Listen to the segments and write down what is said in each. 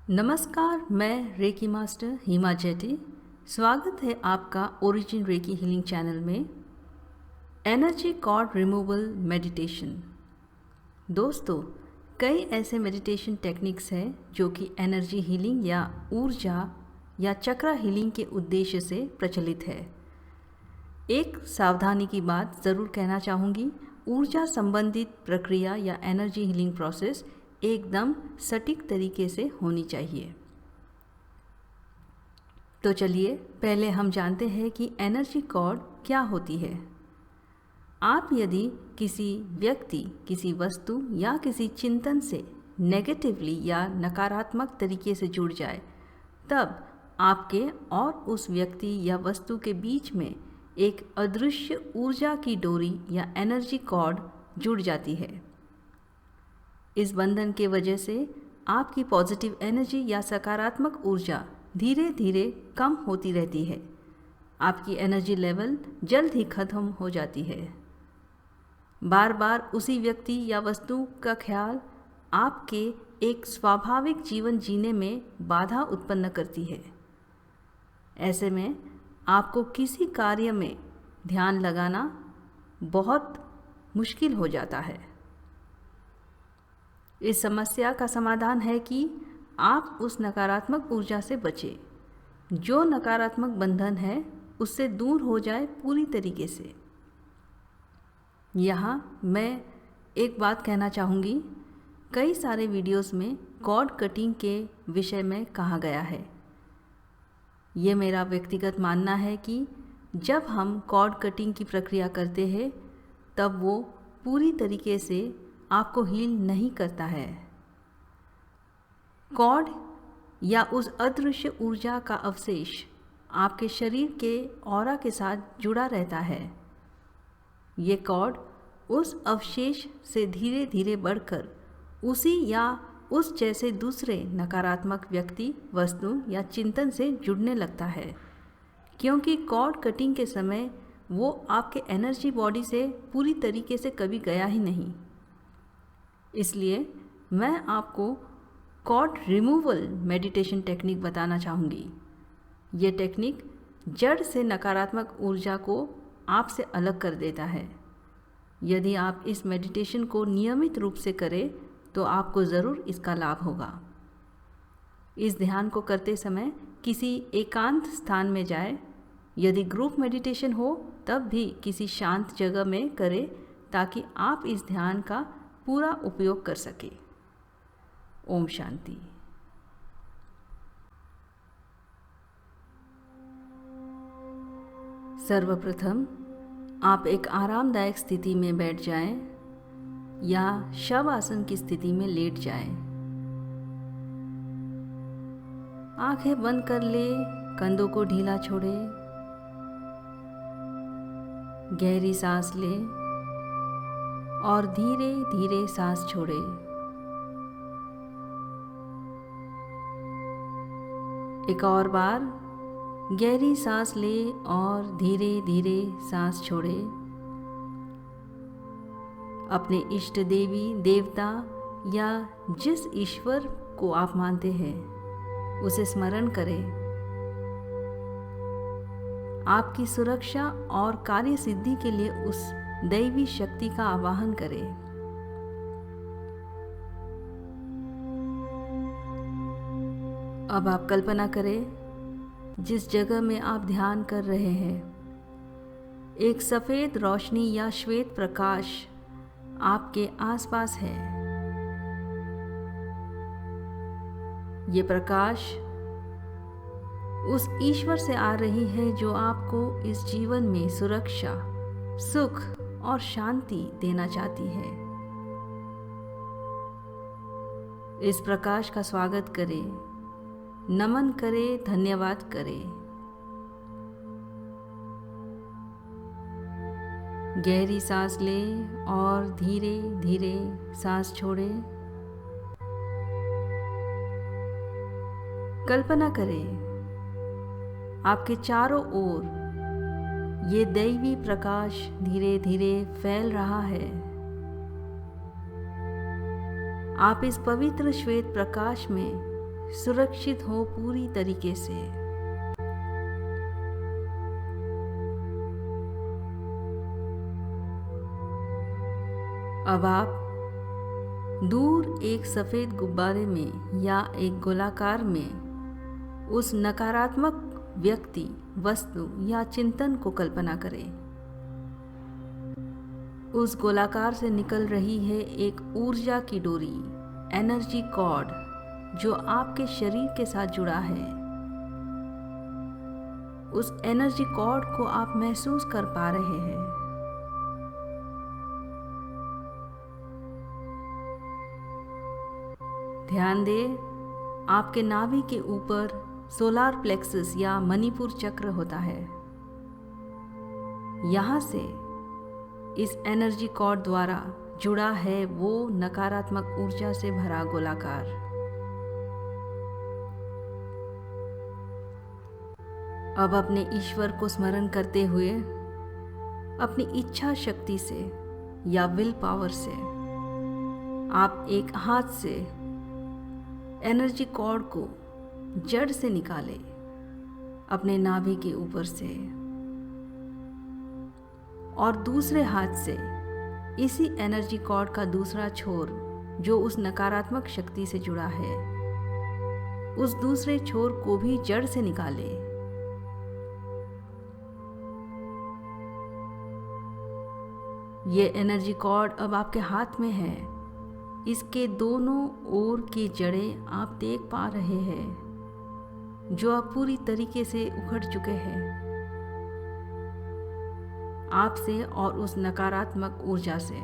नमस्कार, मैं reiki master हिमा jetty. स्वागत है आपका ओरिजिन रेकी हीलिंग चैनल में। Energy cord removal meditation. दोस्तों, कई ऐसे मेडिटेशन टेक्निक्स हैं जो कि एनर्जी हीलिंग या ऊर्जा या चक्रा हीलिंग के उद्देश्य से प्रचलित है। एक सावधानी की बात ज़रूर कहना चाहूँगी, ऊर्जा संबंधित प्रक्रिया या एनर्जी हीलिंग प्रोसेस एकदम सटीक तरीके से होनी चाहिए। तो चलिए पहले हम जानते हैं कि एनर्जी कॉर्ड क्या होती है। आप यदि किसी व्यक्ति, किसी वस्तु या किसी चिंतन से नेगेटिवली या नकारात्मक तरीके से जुड़ जाए, तब आपके और उस व्यक्ति या वस्तु के बीच में एक अदृश्य ऊर्जा की डोरी या एनर्जी कॉर्ड जुड़ जाती है। इस बंधन के वजह से आपकी पॉजिटिव एनर्जी या सकारात्मक ऊर्जा धीरे धीरे कम होती रहती है। आपकी एनर्जी लेवल जल्द ही खत्म हो जाती है। बार बार उसी व्यक्ति या वस्तु का ख्याल आपके एक स्वाभाविक जीवन जीने में बाधा उत्पन्न करती है। ऐसे में आपको किसी कार्य में ध्यान लगाना बहुत मुश्किल हो जाता है। इस समस्या का समाधान है कि आप उस नकारात्मक ऊर्जा से बचें। जो नकारात्मक बंधन है उससे दूर हो जाए पूरी तरीके से। यहाँ मैं एक बात कहना चाहूँगी, कई सारे वीडियोस में कॉर्ड कटिंग के विषय में कहा गया है। ये मेरा व्यक्तिगत मानना है कि जब हम कॉर्ड कटिंग की प्रक्रिया करते हैं तब वो पूरी तरीके से आपको हील नहीं करता है। कॉर्ड या उस अदृश्य ऊर्जा का अवशेष आपके शरीर के ऑरा के साथ जुड़ा रहता है। ये कॉर्ड उस अवशेष से धीरे धीरे बढ़कर उसी या उस जैसे दूसरे नकारात्मक व्यक्ति, वस्तु या चिंतन से जुड़ने लगता है, क्योंकि कॉर्ड कटिंग के समय वो आपके एनर्जी बॉडी से पूरी तरीके से कभी गया ही नहीं। इसलिए मैं आपको कॉर्ड रिमूवल मेडिटेशन टेक्निक बताना चाहूँगी। ये टेक्निक जड़ से नकारात्मक ऊर्जा को आपसे अलग कर देता है। यदि आप इस मेडिटेशन को नियमित रूप से करें तो आपको ज़रूर इसका लाभ होगा। इस ध्यान को करते समय किसी एकांत स्थान में जाए। यदि ग्रुप मेडिटेशन हो तब भी किसी शांत जगह में करें ताकि आप इस ध्यान का पूरा उपयोग कर सके। ओम शांति। सर्वप्रथम आप एक आरामदायक स्थिति में बैठ जाएं या शव आसन की स्थिति में लेट जाएं। आंखें बंद कर ले, कंधों को ढीला छोड़े, गहरी सांस ले और धीरे धीरे सांस छोड़े। एक और बार गहरी सांस ले और धीरे धीरे सांस छोड़े। अपने इष्ट देवी देवता या जिस ईश्वर को आप मानते हैं उसे स्मरण करें। आपकी सुरक्षा और कार्य सिद्धि के लिए उस दैवी शक्ति का आवाहन करें। अब आप कल्पना करें जिस जगह में आप ध्यान कर रहे हैं, एक सफ़ेद रोशनी या श्वेत प्रकाश आपके आसपास है। ये प्रकाश उस ईश्वर से आ रही है जो आपको इस जीवन में सुरक्षा, सुख और शांति देना चाहती है। इस प्रकाश का स्वागत करें, नमन करें, धन्यवाद करें। गहरी सांस लें और धीरे धीरे सांस छोड़ें। कल्पना करें आपके चारों ओर ये दैवी प्रकाश धीरे धीरे फैल रहा है। आप इस पवित्र श्वेत प्रकाश में सुरक्षित हो पूरी तरीके से। अब आप दूर एक सफेद गुब्बारे में या एक गोलाकार में उस नकारात्मक व्यक्ति, वस्तु या चिंतन को कल्पना करें। उस गोलाकार से निकल रही है एक ऊर्जा की डोरी, एनर्जी कॉर्ड, जो आपके शरीर के साथ जुड़ा है। उस एनर्जी कॉर्ड को आप महसूस कर पा रहे हैं। ध्यान दें, आपके नाभि के ऊपर सोलार प्लेक्सस या मणिपुर चक्र होता है। यहाँ से इस एनर्जी कॉर्ड द्वारा जुड़ा है वो नकारात्मक ऊर्जा से भरा गोलाकार। अब अपने ईश्वर को स्मरण करते हुए अपनी इच्छा शक्ति से या विल पावर से आप एक हाथ से एनर्जी कॉर्ड को जड़ से निकालें, अपने नाभि के ऊपर से, और दूसरे हाथ से इसी एनर्जी कॉर्ड का दूसरा छोर जो उस नकारात्मक शक्ति से जुड़ा है, उस दूसरे छोर को भी जड़ से निकाले। ये एनर्जी कॉर्ड अब आपके हाथ में है। इसके दोनों ओर की जड़ें आप देख पा रहे हैं, जो अब पूरी तरीके से उखड़ चुके हैं आपसे और उस नकारात्मक ऊर्जा से।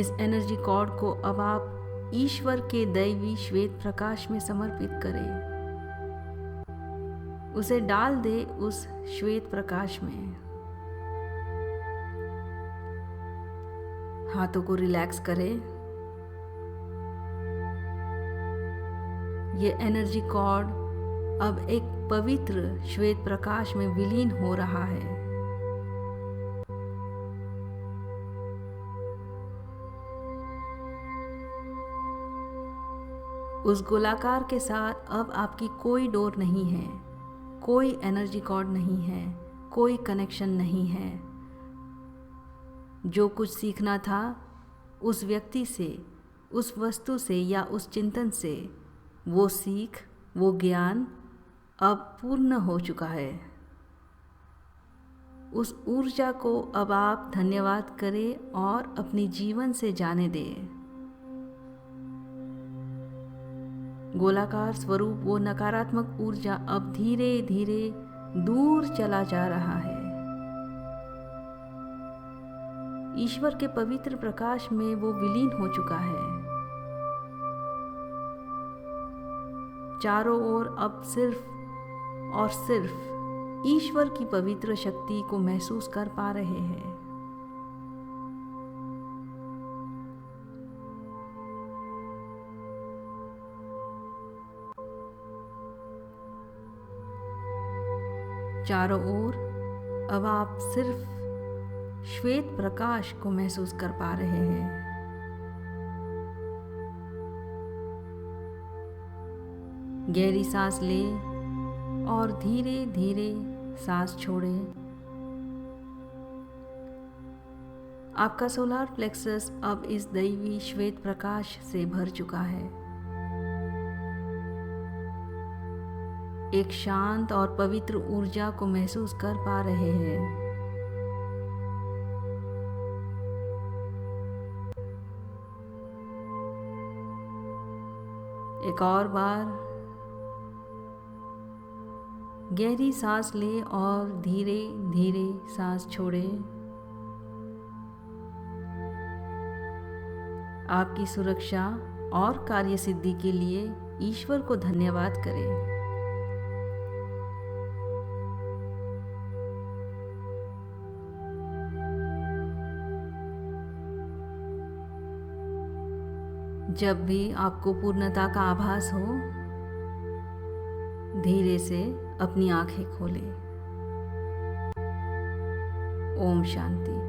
इस एनर्जी कॉर्ड को अब आप ईश्वर के दैवी श्वेत प्रकाश में समर्पित करें। उसे डाल दे उस श्वेत प्रकाश में। हाथों को रिलैक्स करें। ये एनर्जी कॉर्ड अब एक पवित्र श्वेत प्रकाश में विलीन हो रहा है। उस गोलाकार के साथ अब आपकी कोई डोर नहीं है, कोई एनर्जी कॉर्ड नहीं है, कोई कनेक्शन नहीं है। जो कुछ सीखना था उस व्यक्ति से, उस वस्तु से या उस चिंतन से, वो सीख, वो ज्ञान अब पूर्ण हो चुका है। उस ऊर्जा को अब आप धन्यवाद करें और अपने जीवन से जाने दें। गोलाकार स्वरूप वो नकारात्मक ऊर्जा अब धीरे धीरे दूर चला जा रहा है। ईश्वर के पवित्र प्रकाश में वो विलीन हो चुका है। चारों ओर अब सिर्फ और सिर्फ ईश्वर की पवित्र शक्ति को महसूस कर पा रहे हैं। चारों ओर अब आप सिर्फ श्वेत प्रकाश को महसूस कर पा रहे हैं। गहरी सांस लें और धीरे धीरे सांस छोड़ें। आपका सोलार प्लेक्सस अब इस दैवी श्वेत प्रकाश से भर चुका है। एक शांत और पवित्र ऊर्जा को महसूस कर पा रहे हैं। एक और बार गहरी सांस लें और धीरे धीरे सांस छोड़ें। आपकी सुरक्षा और कार्यसिद्धि के लिए ईश्वर को धन्यवाद करें। जब भी आपको पूर्णता का आभास हो, धीरे से अपनी आंखें खोलें। ओम शांति।